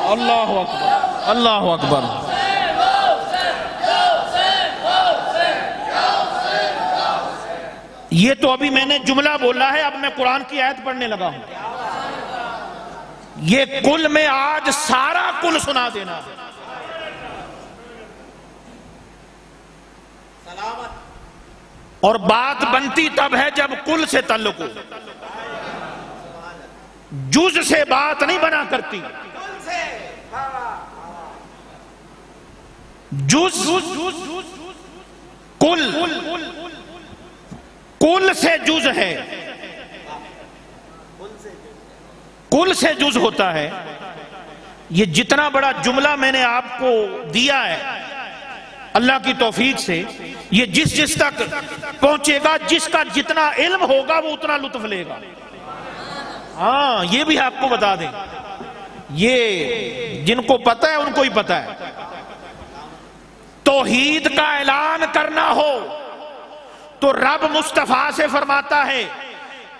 اللہ اکبر، اللہ اکبر۔ یہ تو ابھی میں نے جملہ بولا ہے، اب میں قرآن کی آیت پڑھنے لگا ہوں۔ یہ کل میں آج سارا کل سنا دینا ہے۔ اور بات بنتی تب ہے جب کل سے تعلق ہو، جز سے بات نہیں بنا کرتی۔ جز کل سے جز ہے، کل سے جز ہوتا ہے۔ یہ جتنا بڑا جملہ میں نے آپ کو دیا ہے اللہ کی توفیق سے، یہ جس تک پہنچے گا، جس کا جتنا علم ہوگا وہ اتنا لطف لے گا۔ ہاں یہ بھی آپ کو بتا دیں، یہ جن کو پتہ ہے ان کو ہی پتہ ہے۔ توحید کا اعلان کرنا ہو تو رب مصطفیٰ سے فرماتا ہے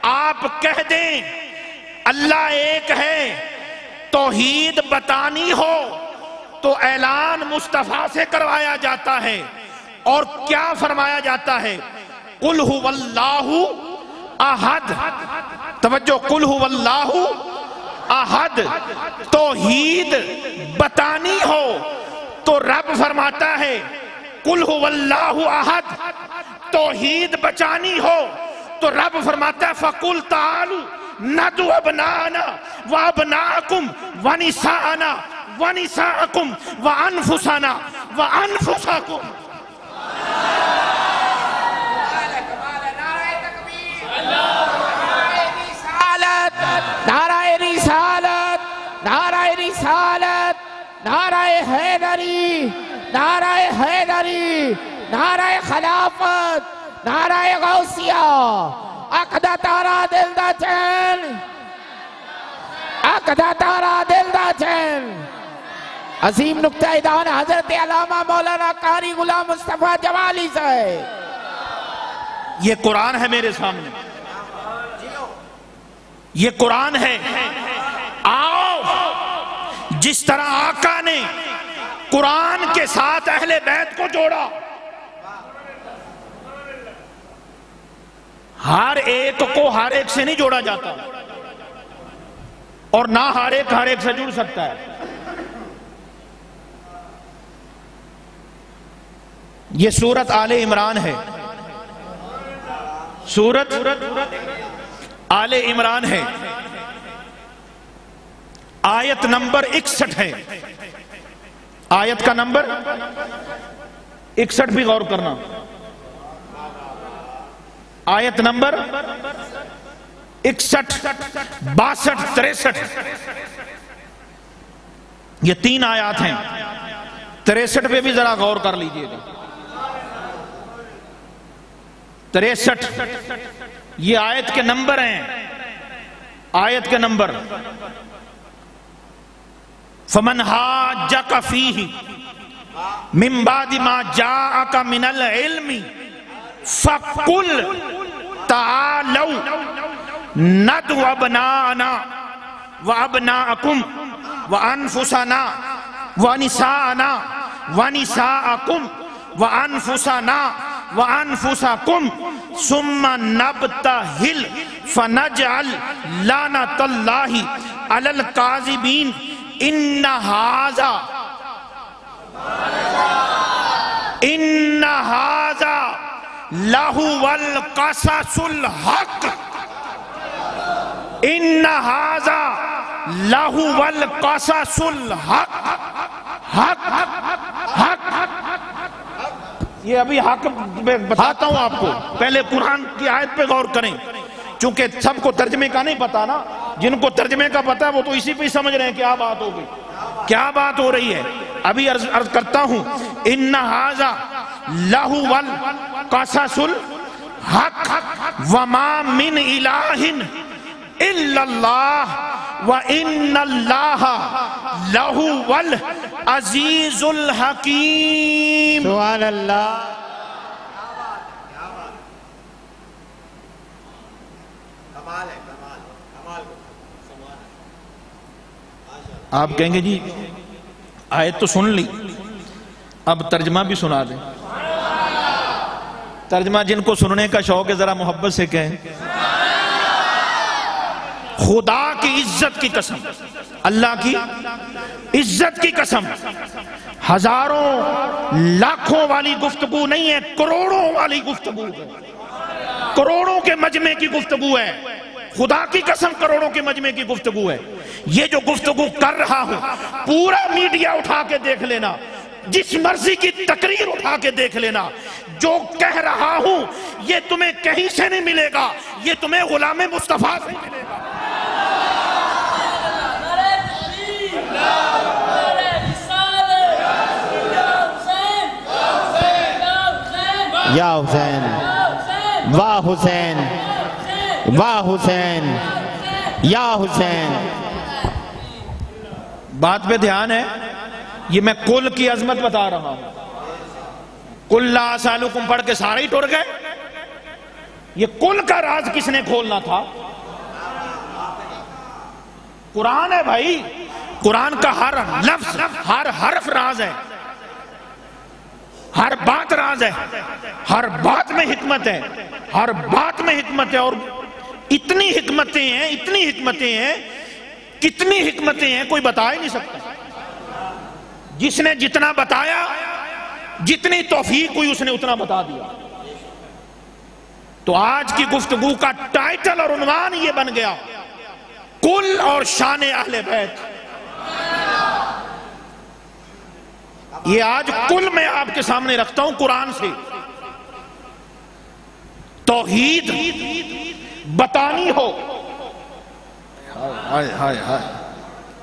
آپ کہہ دیں اللہ ایک ہے۔ توحید بتانی ہو تو اعلان مصطفیٰ سے کروایا جاتا ہے، اور کیا فرمایا جاتا ہے؟ قل هو اللہ احد۔ توجہ، قل هو اللہ احد۔ توحید بتانی ہو تو رب فرماتا ہے قل هو اللہ احد۔ توحید بچانی ہو تو رب فرماتا ہے فقل تعالوا ندعو ابناءنا وابناءکم ونساءنا ونساءکم وانفسنا وانفسکم۔ نعرہ رسالت، نعرہ رسالت، نعرہ حیدری، نعرہ حیدری، نعرہ خلافت، نعرہ غوثیہ۔ عقدہ تارا دل دا چین، عقدہ تارا دل دا چین۔ عظیم نکتہ دان حضرت علامہ مولانا قاری غلام مصطفیٰ جمالی صاحب۔ یہ قرآن ہے میرے سامنے، یہ قرآن ہے۔ آؤ جس طرح آقا نے قرآن کے ساتھ اہل بیت کو جوڑا، ہر ایک کو ہر ایک سے نہیں جوڑا جاتا، اور نہ ہر ایک سے جڑ سکتا ہے۔ یہ سورت آل عمران ہے، سورت آل عمران ہے، آیت نمبر 61 ہے۔ آیت کا نمبر 61 بھی غور کرنا، آیت نمبر 61، 62، 63۔ یہ تین آیات ہیں، 63 پہ بھی ذرا غور کر لیجئے گا۔ 63 یہ آیت کے نمبر ہیں، آیت کے نمبر۔ فَمَنْ حَاجَّكَ فِيهِ مِنْ بَعْدِ مَا جَاءَكَ مِنَ الْعِلْمِ فَقُلْ تَعَالَوْا نَدْعُ أَبْنَاءَنَا وَأَبْنَاءَكُمْ وَأَنفُسَنَا وَنِسَاءَنَا وَنِسَاءَكُمْ وَأَنفُسَنَا وَأَنفُسَكُمْ ثُمَّ نَبْتَهِلْ فَنَجْعَلْ لَعْنَتَ اللَّهِ عَلَى الْكَاذِبِينَ إِنَّ هَذَا لَهُوَ الْقَصَصُ الْحَقُّ۔ إِنَّ هَذَا لَهُوَ الْقَصَصُ الْحَقُّ۔ یہ ابھی حق بتاتا ہوں آپ کو، پہلے قرآن کی آیت پہ غور کریں، چونکہ سب کو ترجمے کا نہیں پتا نا۔ جن کو ترجمے کا پتا ہے وہ تو اسی پہ سمجھ رہے ہیں کیا بات ہو گئی، کیا بات ہو رہی ہے۔ ابھی عرض کرتا ہوں، ان ھذا لہو القصص الحق وما من الہ الا اللہ وان اللہ لہو العزیز الحکیم۔ سبحان اللہ۔ کمال ہے، کمال، کمال کو سبحان اللہ، ماشاءاللہ۔ آپ کہیں گے جی آیت تو سن لی، اب ترجمہ بھی سنا دیں۔ ترجمہ جن کو سننے کا شوق ہے ذرا محبت سے کہیں۔ خدا کی عزت کی قسم، اللہ کی عزت کی قسم، ہزاروں لاکھوں والی گفتگو نہیں ہے، کروڑوں والی گفتگو ہے، کروڑوں کے مجمع کی گفتگو ہے، خدا کی قسم کروڑوں کے مجمع کی گفتگو ہے۔ یہ جو گفتگو کر رہا ہوں پورا میڈیا اٹھا کے دیکھ لینا، جس مرضی کی تقریر اٹھا کے دیکھ لینا، جو کہہ رہا ہوں یہ تمہیں کہیں سے نہیں ملے گا، یہ تمہیں غلام مصطفیٰ سے ملے گا۔ یا حسین، واہ حسین، واہ حسین، یا حسین۔ بات پہ دھیان ہے، یہ میں کل کی عظمت بتا رہا ہوں۔ کل لا اسالکم پڑھ کے سارے ہی ٹر گئے، یہ کل کا راز کس نے کھولنا تھا؟ قرآن ہے بھائی، قرآن کا ہر لفظ ہر حرف راز ہے، ہر بات راز ہے، ہر بات میں حکمت ہے، ہر بات میں حکمت ہے، اور اتنی حکمتیں ہیں، اتنی حکمتیں ہیں، کتنی حکمتیں ہیں کوئی بتا ہی نہیں سکتا۔ جس نے جتنا بتایا، جتنی توفیق ہوئی اس نے اتنا بتا دیا۔ تو آج کی گفتگو کا ٹائٹل اور عنوان یہ بن گیا، کل اور شان اہل بیت۔ یہ آج کل میں آپ کے سامنے رکھتا ہوں قرآن سے۔ توحید بتانی ہو،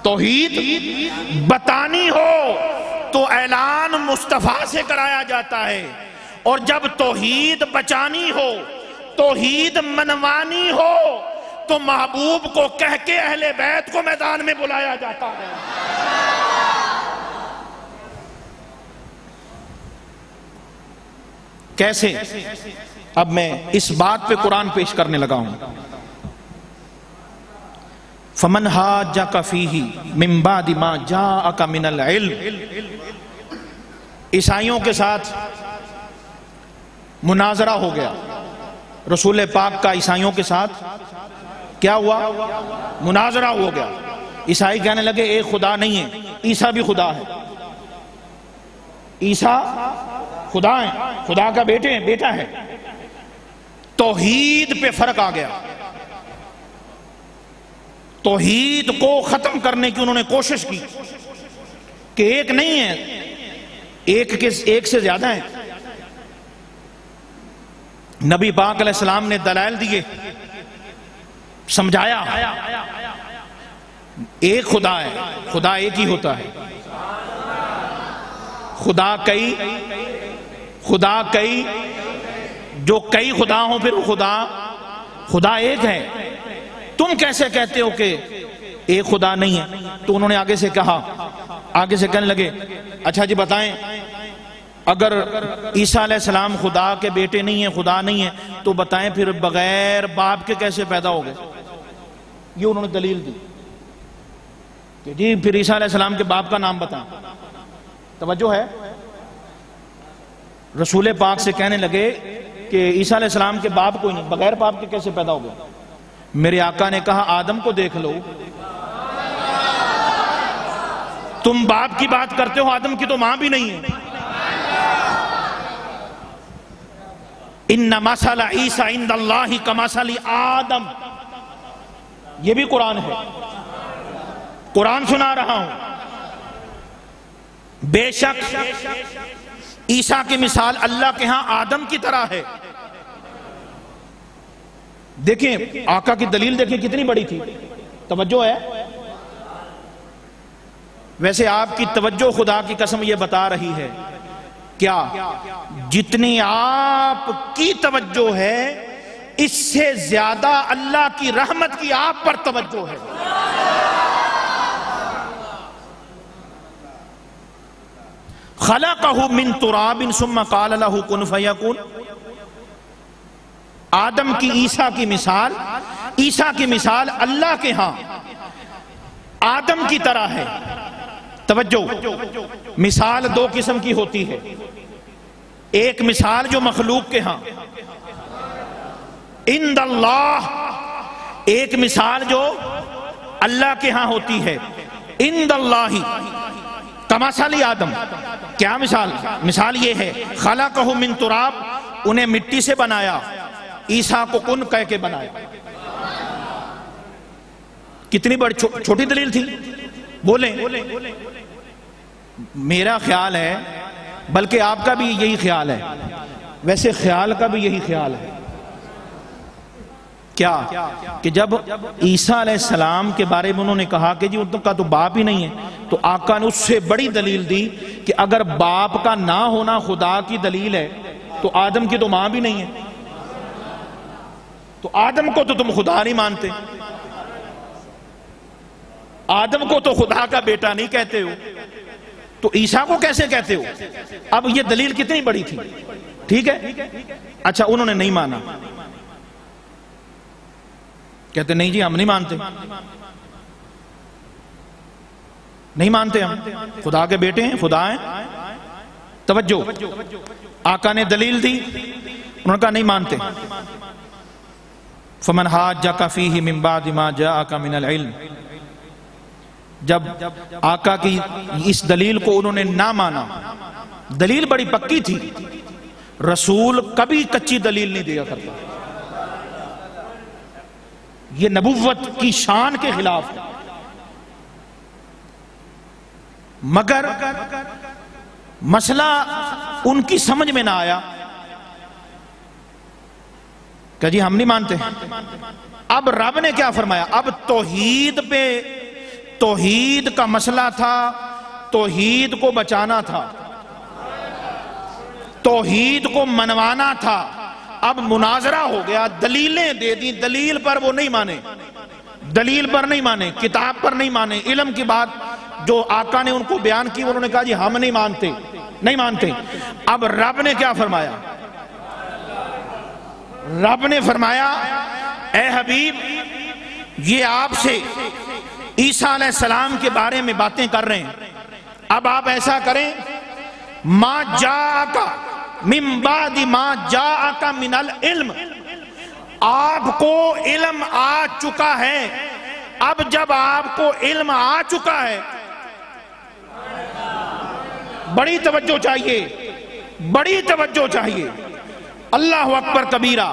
توحید بتانی ہو تو اعلان مصطفیٰ سے کرایا جاتا ہے، اور جب توحید بچانی ہو، توحید منوانی ہو تو محبوب کو کہہ کے اہل بیت کو میدان میں بلایا جاتا ہے۔ کیسے؟ اب میں اس بات پہ قرآن پیش کرنے لگا ہوں۔ فَمَنْ حَاجَّكَ فِيهِ مِن بَعْدِ مَا جَاءَكَ مِنَ الْعِلْمِ۔ عیسائیوں کے ساتھ مناظرہ ہو گیا، رسول پاک کا عیسائیوں کے ساتھ کیا ہوا؟ مناظرہ ہو گیا۔ عیسائی کہنے لگے ایک خدا نہیں ہے، عیسیٰ بھی خدا ہے، عیسیٰ خدا ہے، خدا کا بیٹا ہے۔ توحید پہ فرق آ گیا، توحید کو ختم کرنے کی انہوں نے کوشش کی کہ ایک نہیں ہے، ایک سے زیادہ ہے۔ نبی پاک علیہ السلام نے دلائل دیے، سمجھایا، ایک خدا ہے، خدا ایک ہی ہوتا ہے۔ خدا کئی جو کئی خدا ہوں پھر وہ خدا ایک ہے۔ تم کیسے کہتے ہو کہ ایک خدا نہیں ہے؟ تو انہوں نے آگے سے کہا، آگے سے کہنے لگے اچھا جی بتائیں، اگر عیسیٰ علیہ السلام خدا کے بیٹے نہیں ہیں، خدا نہیں ہے، تو بتائیں پھر بغیر باپ کے کیسے پیدا ہو گئے؟ یہ انہوں نے دلیل دی کہ جی پھر عیسیٰ علیہ السلام کے باپ کا نام بتائیں۔ توجہ ہے؟ رسول پاک سے کہنے لگے کہ عیسیٰ علیہ السلام کے باپ کوئی نہیں، بغیر باپ کے کیسے پیدا ہو گئے؟ میرے آقا نے کہا آدم کو دیکھ لو، تم باپ کی بات کرتے ہو، آدم کی تو ماں بھی نہیں ہے۔ ان مثل عیسیٰ عند اللہ کمثل آدم، یہ بھی قرآن ہے، قرآن سنا رہا ہوں۔ بے شک عیسیٰ کی مثال اللہ کے ہاں آدم کی طرح ہے۔ دیکھیں آقا کی دلیل دیکھیں کتنی بڑی تھی، توجہ ہے؟ ویسے آپ کی توجہ خدا کی قسم یہ بتا رہی ہے کیا جتنی آپ کی توجہ ہے اس سے زیادہ اللہ کی رحمت کی آپ پر توجہ ہے۔ خلقہ من تراب ثم قال له کن فیکون۔ آدم کی عیسیٰ کی مثال اللہ کے ہاں آدم کی طرح ہے. توجہ، مثال دو قسم کی ہوتی ہے. ایک مثال جو مخلوق کے ہاں عند اللہ، ایک مثال جو اللہ کے ہاں ہوتی ہے عند اللہ. کمثل آدم، کیا مثال؟ مثال یہ ہے خلقہ من تراب، انہیں مٹی سے بنایا، عیسیٰ کو کن کہہ کے بنایا. کتنی بڑی چھوٹی دلیل تھی؟ بولیں. میرا خیال ہے، بلکہ آپ کا بھی یہی خیال ہے، ویسے خیال کا بھی یہی خیال ہے، کیا کہ جب عیسیٰ علیہ السلام کے بارے میں انہوں نے کہا کہ جی ان کا تو باپ ہی نہیں ہے، تو آقا نے اس سے بڑی دلیل دی کہ اگر باپ کا نہ ہونا خدا کی دلیل ہے تو آدم کی تو ماں بھی نہیں ہے، تو آدم کو تو تم خدا نہیں مانتے، آدم کو تو خدا کا بیٹا نہیں کہتے ہو، تو عیسیٰ کو کیسے کہتے ہو؟ اب یہ دلیل کتنی بڑی تھی. ٹھیک ہے، اچھا انہوں نے نہیں مانا، کہتے نہیں جی ہم نہیں مانتے، نہیں مانتے، ہم خدا کے بیٹے ہیں، خدا ہیں. توجہ، آقا نے دلیل دی، انہوں نے کہا نہیں مانتے. فمن حاجک فیہ من بعد ما جاءک من العلم، جب آقا کی اس دلیل کو انہوں نے نہ مانا، دلیل بڑی پکی تھی، رسول کبھی کچی دلیل نہیں دیا کرتا، یہ نبوت کی شان کے خلاف ہے. مگر مسئلہ ان کی سمجھ میں نہ آیا کہ جی ہم نہیں مانتے. اب رب نے کیا فرمایا؟ اب توحید کا مسئلہ تھا، توحید کو بچانا تھا، توحید کو منوانا تھا. اب مناظرہ ہو گیا، دلیلیں دے دی، دلیل پر وہ نہیں مانے، دلیل پر نہیں مانے، کتاب پر نہیں مانے. علم کی بات جو آقا نے ان کو بیان کی، انہوں نے کہا جی ہم نہیں مانتے، نہیں مانتے. اب رب نے کیا فرمایا؟ رب نے فرمایا اے حبیب، یہ آپ سے عیسیٰ علیہ السلام کے بارے میں باتیں کر رہے ہیں، اب آپ ایسا کریں، ما جاءک من بعد ما جاءک من العلم، آپ کو علم آ چکا ہے. اب جب آپ کو علم آ چکا ہے، بڑی توجہ چاہیے، بڑی توجہ چاہیے. اللہ اکبر کبیرہ.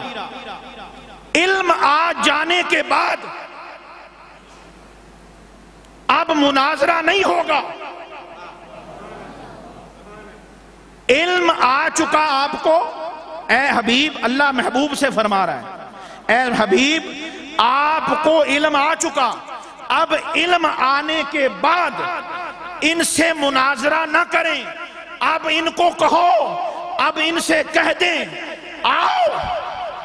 علم آ جانے کے بعد اب مناظرہ نہیں ہوگا. علم آ چکا آپ کو، اے حبیب، اللہ محبوب سے فرما رہا ہے، اے حبیب آپ کو علم آ چکا، اب علم آنے کے بعد ان سے مناظرہ نہ کریں. اب ان کو کہو، اب ان سے کہہ دیں آؤ،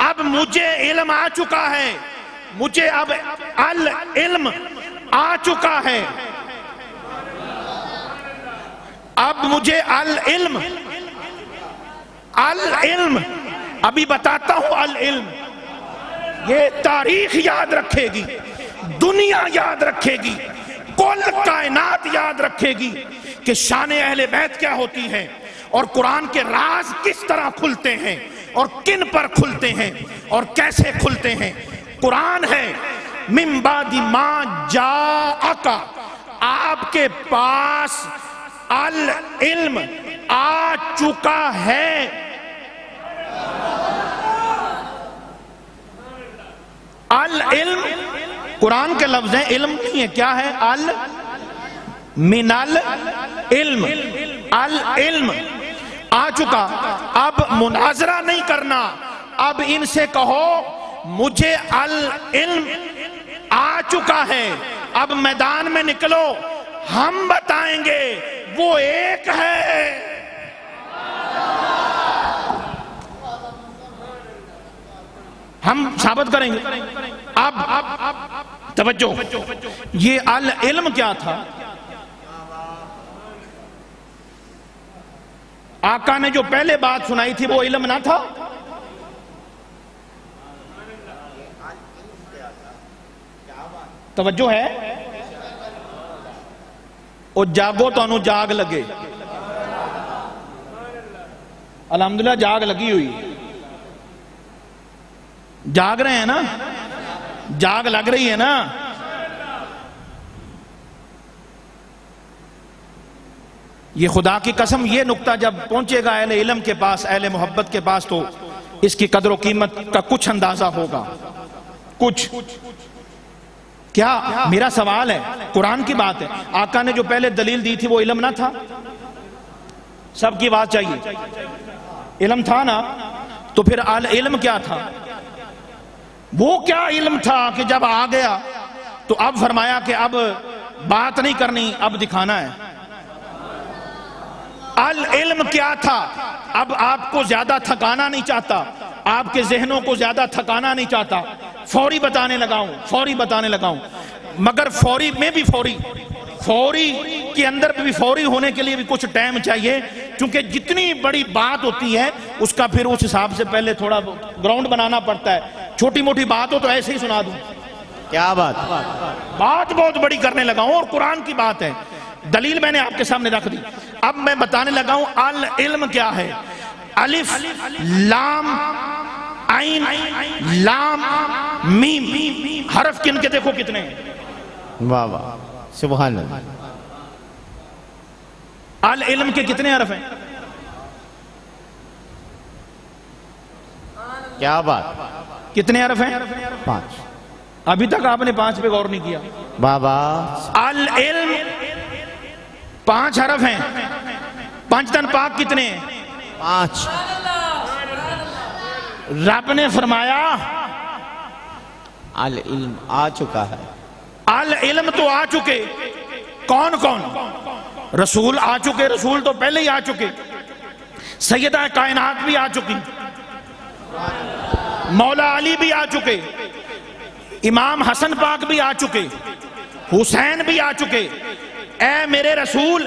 اب مجھے علم آ چکا ہے، مجھے اب العلم آ چکا ہے، اب مجھے العلم ابھی بتاتا ہوں. العلم یہ تاریخ یاد رکھے گی، دنیا یاد رکھے گی، کل کائنات یاد رکھے گی کہ شان اہل بیت کیا ہوتی ہے، اور قرآن کے راز کس طرح کھلتے ہیں، اور کن پر کھلتے ہیں، اور کیسے کھلتے ہیں. قرآن ہے من بعد ما جاءک، آپ کے پاس العلم آ چکا ہے. العلم قرآن کے لفظ ہیں، علم نہیں ہے، کیا ہے؟ من العلم، العلم آ چکا. اب مناظرہ نہیں کرنا، اب ان سے کہو مجھے العلم آ چکا ہے، اب میدان میں نکلو، ہم بتائیں گے وہ ایک ہے. ہم ثابت کریں گے. اب توجہ، یہ العلم کیا تھا؟ آقا نے جو پہلے بات سنائی تھی وہ علم نہ تھا؟ توجہ ہے؟ او جاگو تو انہوں جاگ لگے. الحمدللہ جاگ لگی ہوئی, جاگ رہے ہیں نا, جاگ لگ رہی ہے نا. یہ خدا کی قسم, یہ نقطہ جب پہنچے گا اہل علم کے پاس, اہل محبت کے پاس, تو اس کی قدر و قیمت کا کچھ اندازہ ہوگا. کچھ کیا میرا سوال ہے, قرآن کی بات ہے. آقا نے جو پہلے دلیل دی تھی وہ علم نہ تھا؟ سب کی بات چاہیے, علم تھا نا. تو پھر علم کیا تھا؟ وہ کیا علم تھا کہ جب آ گیا تو اب فرمایا کہ اب بات نہیں کرنی, اب دکھانا ہے. العلم کیا تھا؟ اب آپ کو زیادہ تھکانا نہیں چاہتا, آپ کے ذہنوں کو زیادہ تھکانا نہیں چاہتا, فوری بتانے لگا ہوں. مگر فوری میں بھی فوری کے اندر بھی فوری ہونے کے لیے بھی کچھ ٹائم چاہیے, کیونکہ جتنی بڑی بات ہوتی ہے اس کا پھر اس حساب سے پہلے تھوڑا گراؤنڈ بنانا پڑتا ہے. چھوٹی موٹی بات ہو تو ایسے ہی سنا دوں. کیا بات بہت بڑی کرنے لگا ہوں, اور قرآن کی بات ہے. دلیل میں نے آپ کے سامنے رکھ دی. اب میں بتانے لگا ہوں العلم کیا ہے. الف لام عین لام میم, حرف کن کے دیکھو کتنے ہیں. واہ واہ سبحان اللہ. العلم کے کتنے حرف ہیں؟ کیا بات, کتنے حرف ہیں؟ 5. ابھی تک آپ نے 5 پہ غور نہیں کیا. بابا العلم 5 حرف ہیں. 5 تن پاک کتنے ہیں؟ 5. رب نے فرمایا العلم آ چکا ہے. العلم تو آ چکے, کون کون؟ رسول آ چکے, رسول تو پہلے ہی آ چکے. سیدہ کائنات بھی آ چکی, مولا علی بھی آ چکے, امام حسن پاک بھی آ چکے, حسین بھی آ چکے. اے میرے رسول,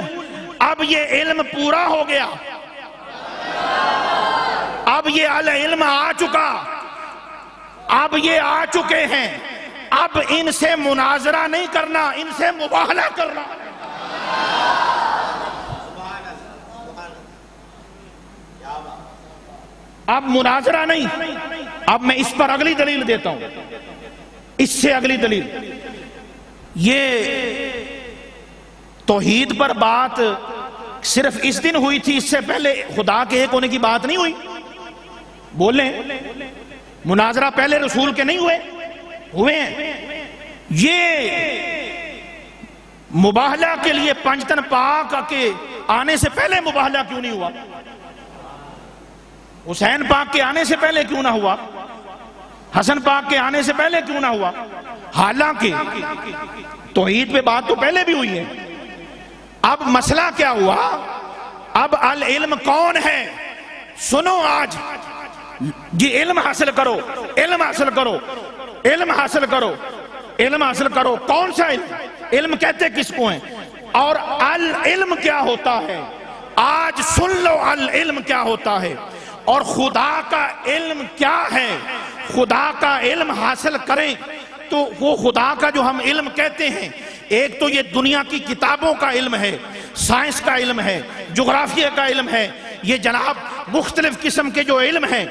اب یہ علم پورا ہو گیا, اب یہ العلم آ چکا, اب یہ آ چکے ہیں. اب ان سے مناظرہ نہیں کرنا, ان سے مباہلہ کرنا. اب مناظرہ نہیں. اب میں اس پر اگلی دلیل دیتا ہوں, اس سے اگلی دلیل. یہ توحید پر بات صرف اس دن ہوئی تھی, اس سے پہلے خدا کے ایک ہونے کی بات نہیں ہوئی. بولیں, مناظرہ پہلے رسول کے نہیں ہوئے ہیں. یہ مباہلہ کے لیے پنجتن پاک کے آنے سے پہلے مباہلہ کیوں نہیں ہوا؟ حسین پاک کے آنے سے پہلے کیوں نہ ہوا؟ حسن پاک کے آنے سے پہلے کیوں نہ ہوا؟ حالانکہ توحید پہ بات تو پہلے بھی ہوئی ہے. اب مسئلہ کیا ہوا؟ اب العلم کون ہے؟ سنو, آج جی علم حاصل کرو, علم حاصل کرو, علم حاصل کرو, علم حاصل کرو. کون سا علم؟ علم کہتے کس کو ہیں؟ اور العلم کیا ہوتا ہے؟ آج سن لو العلم کیا ہوتا ہے اور خدا کا علم کیا ہے. خدا کا علم حاصل کریں تو وہ خدا کا جو ہم علم کہتے ہیں, ایک تو یہ دنیا کی کتابوں کا علم ہے, سائنس کا علم ہے, جغرافیہ کا علم ہے. یہ جناب مختلف قسم کے جو علم ہیں,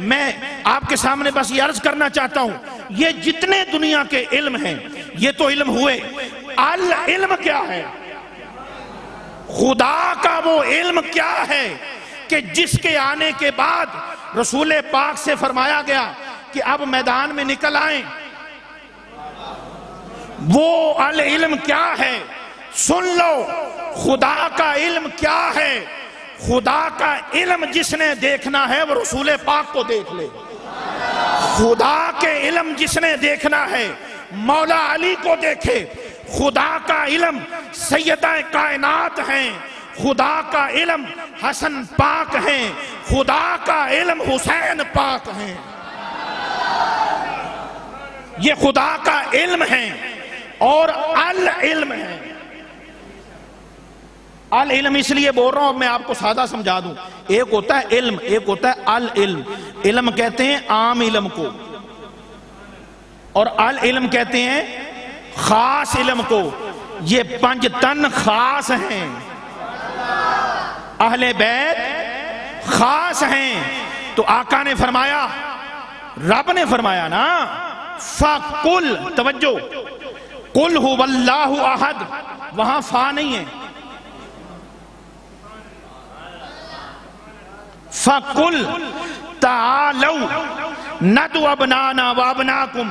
میں آپ کے سامنے بس یہ عرض کرنا چاہتا ہوں, یہ جتنے دنیا کے علم ہیں یہ تو علم ہوئے. العلم کیا ہے؟ خدا کا وہ علم کیا ہے کہ جس کے آنے کے بعد رسول پاک سے فرمایا گیا کہ اب میدان میں نکل آئیں. وہ العلم کیا ہے؟ سن لو, خدا کا علم کیا ہے؟ خدا کا علم جس نے دیکھنا ہے وہ رسول پاک کو دیکھ لے. خدا کے علم جس نے دیکھنا ہے مولا علی کو دیکھے. خدا کا علم سیدہ کائنات ہیں, خدا کا علم حسن پاک ہیں, خدا کا علم حسین پاک ہیں. یہ خدا کا علم ہے اور العلم ہے. العلم اس لیے بول رہا ہوں, میں آپ کو سادہ سمجھا دوں. ایک ہوتا ہے علم, ایک ہوتا ہے العلم. علم کہتے ہیں عام علم کو اور العلم کہتے ہیں خاص علم کو. یہ 5 تن خاص ہیں، اہل بیت خاص ہیں۔ تو آقا نے فرمایا، رب نے فرمایا نا، فَقُلْ، توجہ، قُلْ هُوَ اللَّهُ أَحَدٌ، وہاں فا نہیں ہے، فَقُلْ تَعَالَوْا نَدْعُ أَبْنَاءَنَا وَأَبْنَاءَكُمْ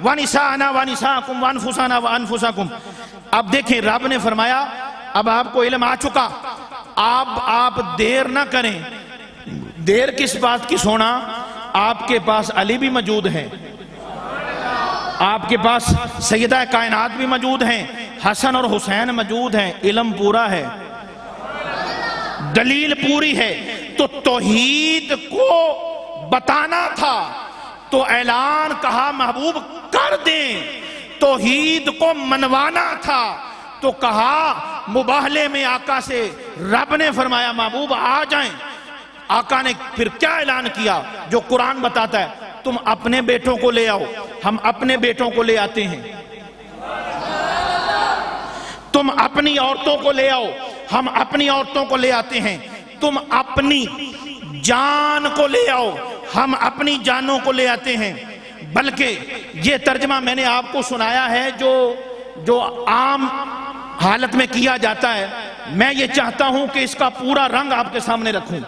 وَنِسَاءَنَا وَنِسَاءَكُمْ وَأَنفُسَنَا وَأَنفُسَكُمْ۔ اب دیکھیں رب نے فرمایا، اب آپ کو علم آ چکا، آپ دیر نہ کریں۔ دیر کس بات کی سونا؟ آپ کے پاس علی بھی موجود ہیں، آپ کے پاس سیدہ کائنات بھی موجود ہیں، حسن اور حسین موجود ہیں، علم پورا ہے، دلیل پوری ہے۔ تو توحید کو بتانا تھا تو اعلان کہا محبوب کر دیں، توحید کو منوانا تھا تو کہا مباہلے میں آقا سے رب نے فرمایا محبوب آ جائیں۔ آقا نے پھر کیا اعلان کیا جو قرآن بتاتا ہے، تم اپنے بیٹوں کو لے آؤ، ہم اپنے بیٹوں کو لے آتے ہیں، تم اپنی عورتوں کو لے آؤ، ہم اپنی عورتوں کو لے آتے ہیں، تم اپنی جان کو لے آؤ، ہم اپنی جانوں کو لے آتے ہیں۔ بلکہ یہ ترجمہ میں نے آپ کو سنایا ہے جو عام حالت میں کیا جاتا ہے، میں یہ چاہتا ہوں کہ اس کا پورا رنگ آپ کے سامنے رکھوں۔